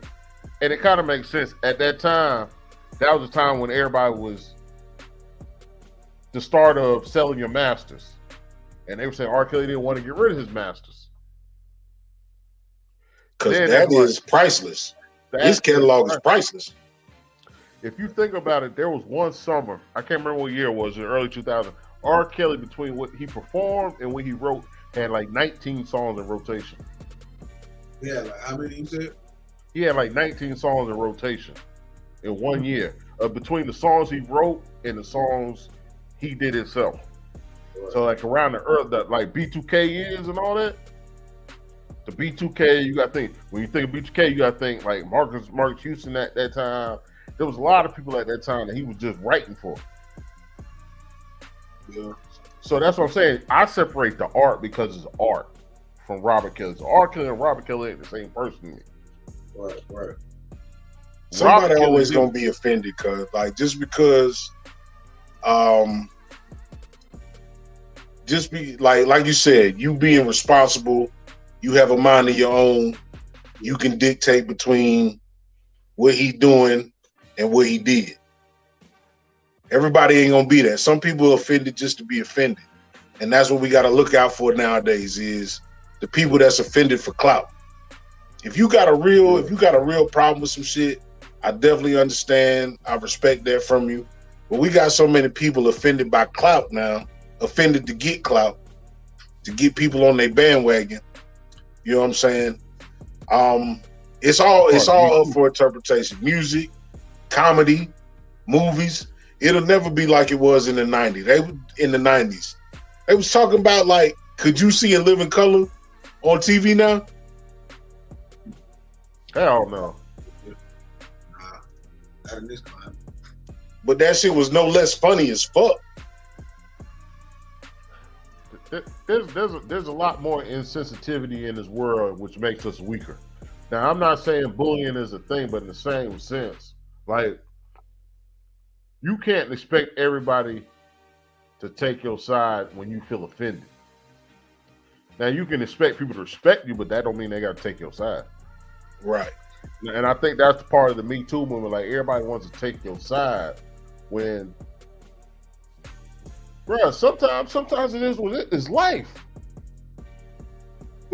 and it kind of makes sense, at that time, that was the time when everybody was the start of selling your masters. And they were saying R. Kelly didn't want to get rid of his masters. Because that is priceless. His catalog is priceless. If you think about it, there was one summer, I can't remember what year it was, in the early 2000s, R. Kelly, between what he performed and what he wrote, had like 19 songs in rotation. Yeah, like how many you said? He had like 19 songs in rotation in 1 year, between the songs he wrote and the songs he did himself. Right. So like around the like B2K years and all that, the B2K, you got to think, when you think of B2K, you got to think like Marcus Houston at that time. There was a lot of people at that time that he was just writing for. Yeah. So that's what I'm saying. I separate the art because it's art from Robert Kelly. So R. Kelly and Robert Kelly ain't the same person to me. Right. Somebody always gonna be offended, cause like just because, just be like you said, you being responsible, you have a mind of your own, you can dictate between what he doing and what he did. Everybody ain't gonna be that. Some people are offended just to be offended, and that's what we got to look out for nowadays. Is the people that's offended for clout. If you got a real problem with some shit, I definitely understand. I respect that from you. But we got so many people offended by clout now, offended to get clout, to get people on their bandwagon. You know what I'm saying? It's all up for interpretation. Music, comedy, movies. It'll never be like it was in the 90s. They was talking about like, could you see In Living Color on TV now? Hell no. Nah, not in this climate. But that shit was no less funny as fuck. There's a lot more insensitivity in this world, which makes us weaker. Now, I'm not saying bullying is a thing, but in the same sense, like, you can't expect everybody to take your side when you feel offended. Now, you can expect people to respect you, but that don't mean they got to take your side. Right. And I think that's part of the Me Too movement. Like, everybody wants to take your side when, bro, sometimes it is what it is life.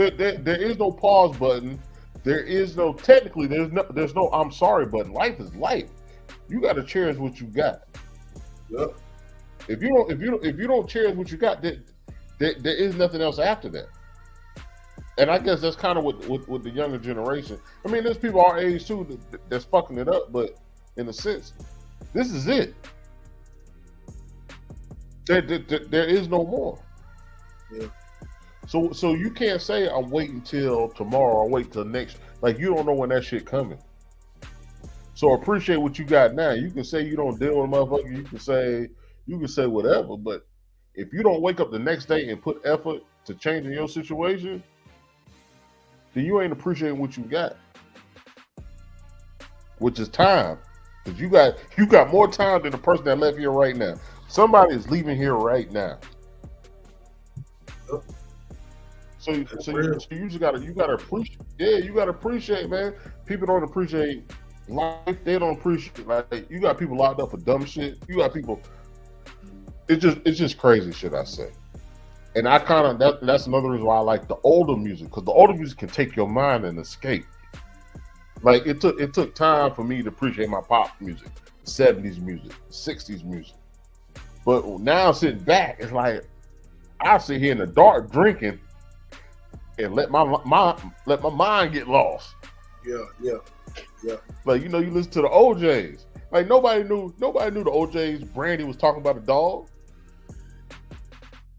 There is no pause button. There is no technically. There's no I'm sorry button. Life is life. You got to cherish what you got. Yep. If you don't cherish what you got, there is nothing else after that. And I guess that's kind of with the younger generation. I mean, there's people our age too that's fucking it up, but in a sense, this is it. There is no more. Yeah. So you can't say I'm waiting till tomorrow. I'll wait till next. Like you don't know when that shit coming. So appreciate what you got now. You can say you don't deal with motherfuckers. You can say whatever. But if you don't wake up the next day and put effort to changing your situation, then you ain't appreciating what you got, which is time. Because you got more time than the person that left here right now. Somebody is leaving here right now. So you just gotta appreciate. Yeah, you gotta appreciate, man. People don't appreciate life. They don't appreciate, like, you got people locked up for dumb shit. You got people. It's just crazy shit, I say. And I kind of that's another reason why I like the older music, because the older music can take your mind and escape. Like it took time for me to appreciate my pop music, the 70s music, the 60s music. But now sitting back, it's like I sit here in the dark drinking and let my mind get lost. Yeah. Like, you listen to the OJs. Like nobody knew the OJs. Brandy was talking about a dog.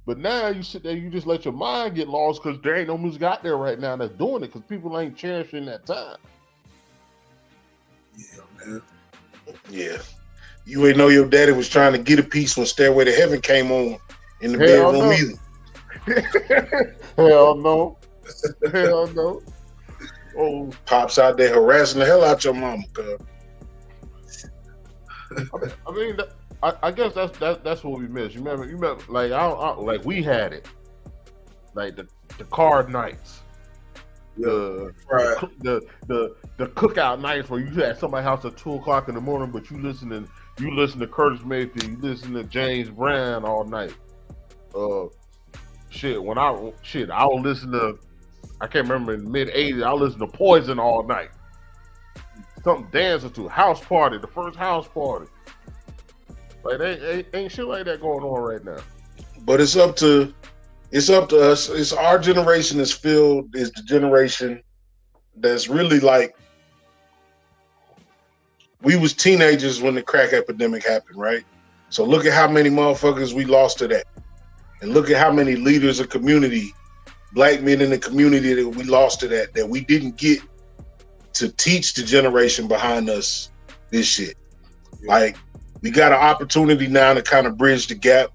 But now you sit there, you just let your mind get lost because there ain't no music out there right now that's doing it because people ain't cherishing that time. Yeah, man. Yeah. You ain't know your daddy was trying to get a piece when Stairway to Heaven came on in the bedroom either. Hell no. Hell no. Oh, Pops out there harassing the hell out your mama, cuz. I mean, I guess that's what we miss. You remember, like like we had it, like the card nights, the cookout nights where you had somebody's house at 2:00 in the morning, but you listen to Curtis Mayfield, you listen to James Brown all night. I would listen to, I can't remember, in the mid-'80s, I listened to Poison all night. Something dancing to House Party, the first House Party. Like ain't shit like that going on right now. But it's up to us. It's our generation is the generation that's really like, we was teenagers when the crack epidemic happened, right? So look at how many motherfuckers we lost to that. And look at how many leaders of community, black men in the community that we lost to that we didn't get to teach the generation behind us this shit. Like, we got an opportunity now to kind of bridge the gap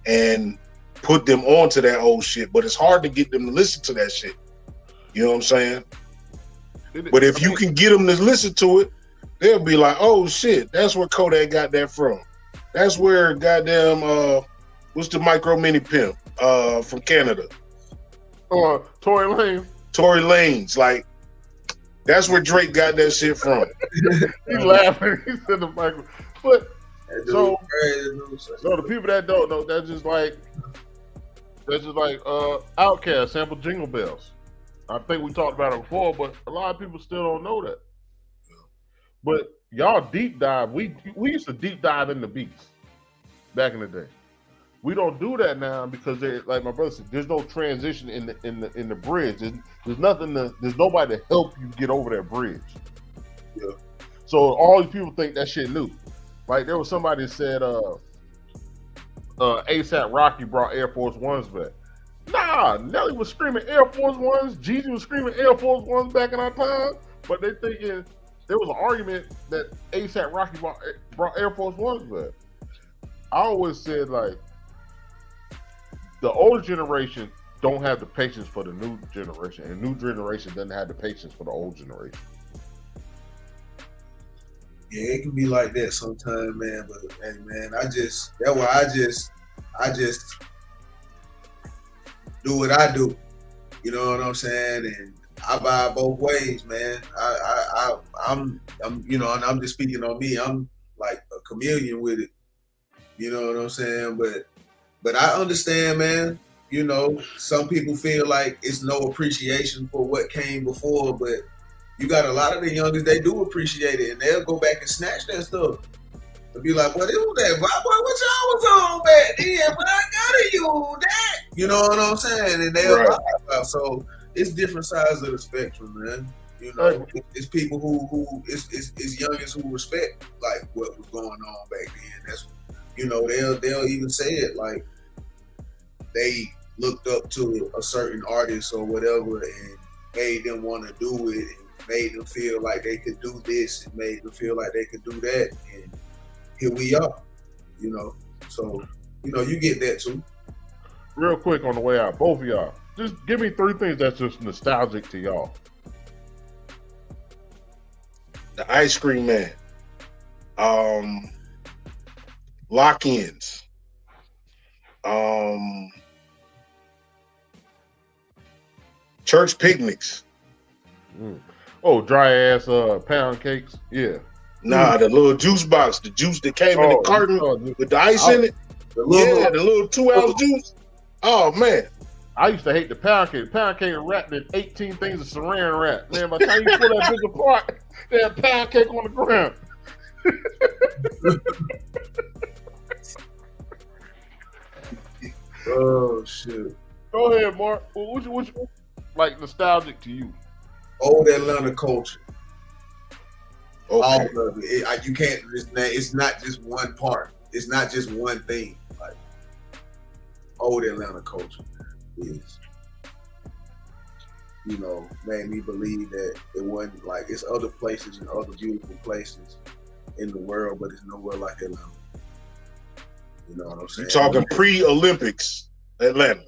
and put them onto that old shit, but it's hard to get them to listen to that shit. You know what I'm saying? But if you can get them to listen to it, they'll be like, oh shit, that's where Kodak got that from. That's where goddamn, what's the Micro Mini Pimp from Canada? Tory Lanez. Tory Lanez, like, that's where Drake got that shit from. He's laughing. He said the micro. But so the people that don't know, that's just like Outkast sample Jingle Bells. I think we talked about it before, but a lot of people still don't know that. But y'all deep dive. We used to deep dive in the beats back in the day. We don't do that now because, like my brother said, there's no transition in the bridge. There's nothing. There's nobody to help you get over that bridge. Yeah. So all these people think that shit new. Like there was somebody that said, ASAP Rocky brought Air Force Ones back. Nah, Nelly was screaming Air Force Ones. Jeezy was screaming Air Force Ones back in our time. But they thinking there was an argument that ASAP Rocky brought Air Force Ones back. I always said, like, the older generation don't have the patience for the new generation, and the new generation doesn't have the patience for the old generation. Yeah, it can be like that sometimes, man. But hey, man, I just do what I do. You know what I'm saying? And I vibe both ways, man. I'm you know, and I'm just speaking on me. I'm like a chameleon with it. You know what I'm saying? But I understand, man. you know, some people feel like it's no appreciation for what came before, but you got a lot of the youngest, they do appreciate it, and they'll go back and snatch that stuff. They'll be like, what is that? What y'all was on back then? But I gotta use that. You know what I'm saying? And they'll vibe. So it's different sides of the spectrum, man. You know, it's people who it's youngest who respect like what was going on back then. That's, you know, they'll even say it like they looked up to a certain artist or whatever and made them want to do it, and made them feel like they could do this, and made them feel like they could do that, and here we are, you know. So, you know, you get that too. Real quick on the way out, both of y'all, just give me 3 things that's just nostalgic to y'all. The Ice Cream Man, lock-ins, church picnics. Oh, dry ass pound cakes. Yeah. Nah, the little juice box, the juice that came in the carton with the ice in it. The little 2-ounce juice. Oh man, I used to hate the pound cake. The pound cake wrapped in 18 things of saran wrap. Man, by the time you pull that bitch apart, that pound cake on the ground. Oh shit. Go ahead, Mark. Which like nostalgic to you? Old Atlanta culture. Okay. All of it. You can't. It's not just one part. It's not just one thing. Like old Atlanta culture is, you know, made me believe that it wasn't like it's other places and other beautiful places in the world, but it's nowhere like Atlanta. You know what I'm saying? You talking pre-Olympics Atlanta?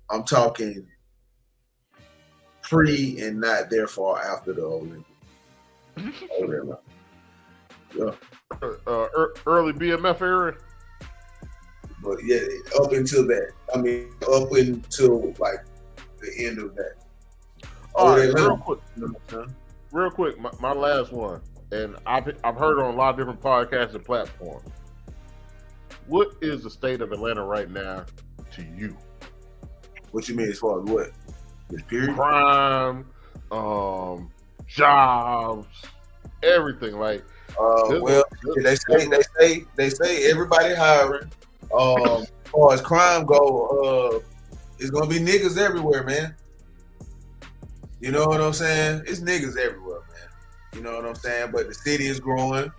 I'm talking pre and not therefore after the Olympics. Yeah. Early BMF era. But yeah, up until that. I mean, up until like the end of that. All right, real quick, my last one, and I've heard it on a lot of different podcasts and platforms. What is the state of Atlanta right now to you? What you mean as far as what? This period? Crime, jobs, everything. Like, well, they say everybody hiring. As far as crime go, it's gonna be niggas everywhere, man. You know what I'm saying? It's niggas everywhere, man. You know what I'm saying? But the city is growing.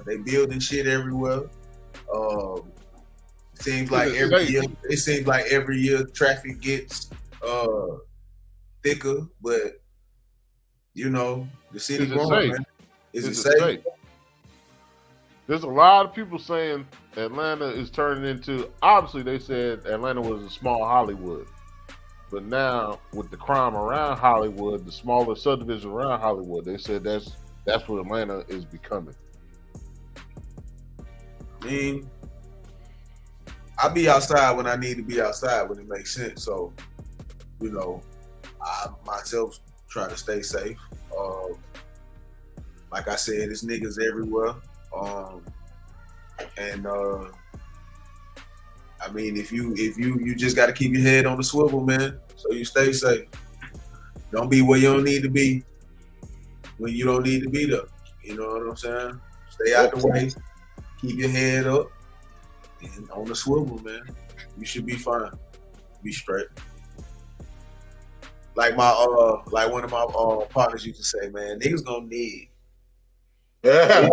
They building shit everywhere. Seems like every year traffic gets thicker, but you know the city growing, man. Is it safe? There's a lot of people saying Atlanta is turning into. Obviously, they said Atlanta was a small Hollywood, but now with the crime around Hollywood, the smaller subdivision around Hollywood, they said that's what Atlanta is becoming. I mean, I be outside when I need to be outside when it makes sense. So, you know, I myself try to stay safe. Like I said, it's niggas everywhere. I mean, if you just got to keep your head on the swivel, man, so you stay safe. Don't be where you don't need to be when you don't need to be there. You know what I'm saying? Stay out the way. Keep your head up and on the swivel, man. You should be fine. Be straight. Like one of my partners used to say, man, niggas gonna need. Yeah.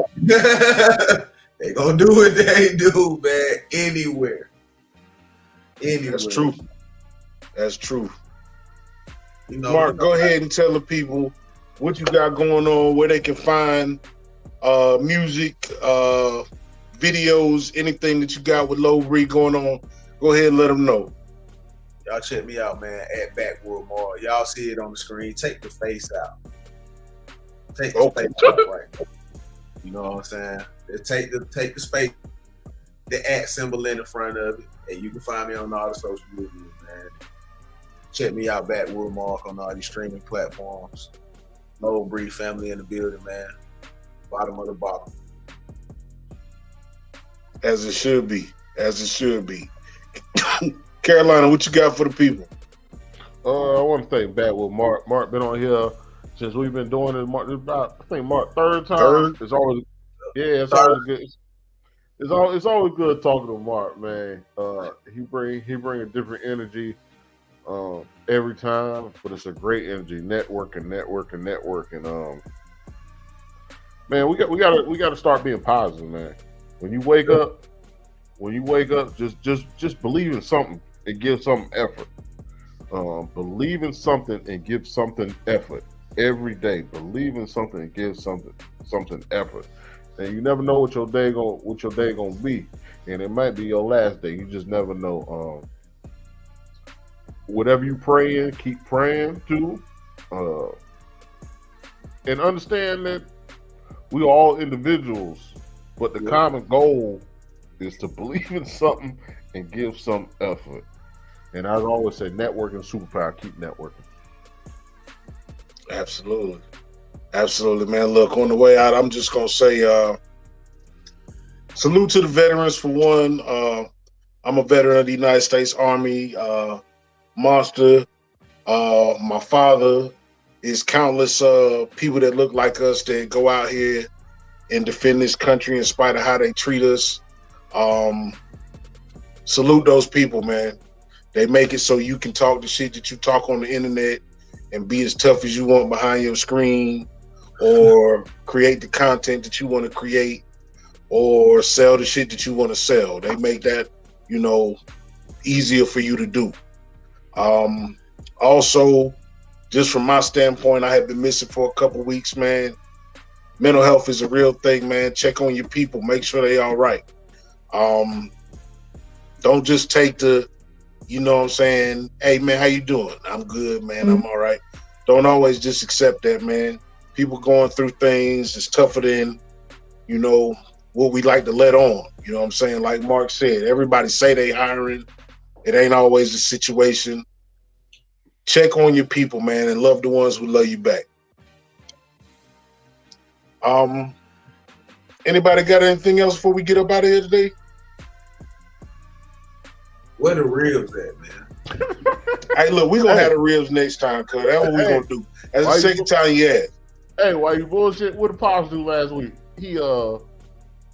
They gonna do what they do, man. Anywhere. That's true. That's true. You know, Mark, go ahead and tell the people what you got going on, where they can find music, videos, anything that you got with Low Bree going on. Go ahead and let them know. Y'all check me out, man, at Backwud Marc. Y'all see it on the screen. Take the face out. Take the face out right. You know what I'm saying? Just take the space, the @ symbol in the front of it, and you can find me on all the social media, man. Check me out, Backwud Marc, on all these streaming platforms. Low Bree family in the building, man. Bottom of the bottom. As it should be. As it should be. Carolina, what you got for the people? I want to thank Backwud Marc. Marc been on here since we've been doing it. Marc, about, I think Marc third time. Third? It's always, yeah, it's always good. It's always good talking to Marc, man. He bring a different energy every time, but it's a great energy. Networking. Man, we got to start being positive, man. When you wake up, just believe in something and give something effort. Believe in something and give something effort every day. Believe in something and give something effort. And you never know what your day gonna be, and it might be your last day. You just never know. Whatever you praying, keep praying too, and understand that we are all individuals, but the common goal is to believe in something and give some effort. And I always say, networking superpower. Keep networking. Absolutely, man. Look, on the way out, I'm just gonna say, salute to the veterans for one. I'm a veteran of the United States Army. Monster. My father is countless people that look like us that go out here and defend this country in spite of how they treat us. Salute those people, man. They make it so you can talk the shit that you talk on the internet and be as tough as you want behind your screen, or create the content that you want to create, or sell the shit that you want to sell. They make that, easier for you to do. Also, just from my standpoint, I have been missing for a couple weeks, man. Mental health is a real thing, man. Check on your people. Make sure they all right. Don't just take the, hey, man, how you doing? I'm good, man. I'm all right. Don't always just accept that, man. People going through things is tougher than, what we like to let on. You know what I'm saying? Like Marc said, everybody say they hiring. It ain't always the situation. Check on your people, man, and love the ones who love you back. Anybody got anything else before we get up out of here today? Where the ribs at, man? Hey, look, we're going to have the ribs next time, cuz. That's what we're going to do. That's the second time you asked. Hey, why you bullshit? What did Pops do last week?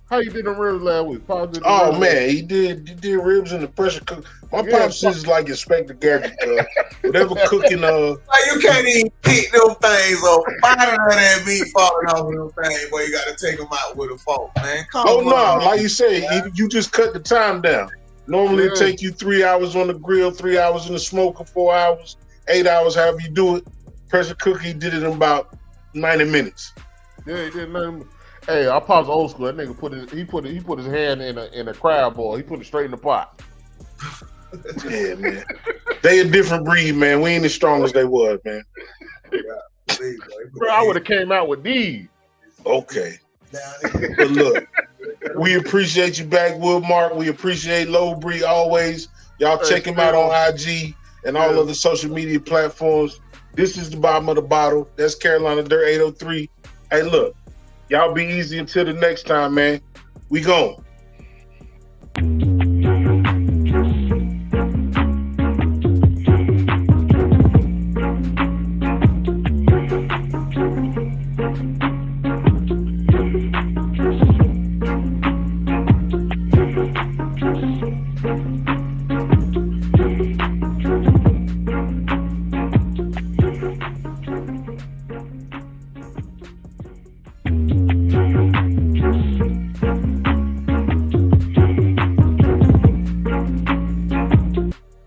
How you did them ribs last week? Pops did he did ribs in the pressure cook. My pops is like Inspector Gadget, cuz. Whatever cooking, Like, you can't even pick them things up. Bottom of that meat falling off them things, boy, you got to take them out with a fork, man. Come on. No, like you said, you just cut the time down. Normally it take you 3 hours on the grill, 3 hours in the smoker, 4 hours, 8 hours, however you do it. Pressure cook, he did it in about 90 minutes. Yeah, he did 90 minutes. Hey, our Pop's old school. That nigga put his hand in a crab boil. He put it straight in the pot. Yeah, man. They a different breed, man. We ain't as strong as they was, man. Bro, I would have came out with these. Okay. But look, we appreciate you, Backwud Marc. We appreciate Low Bree always. Y'all check him out on IG and all other social media platforms. This is the bottom of the bottle. That's Carolina Dirt 803. Hey, look, y'all be easy until the next time, man. We gone.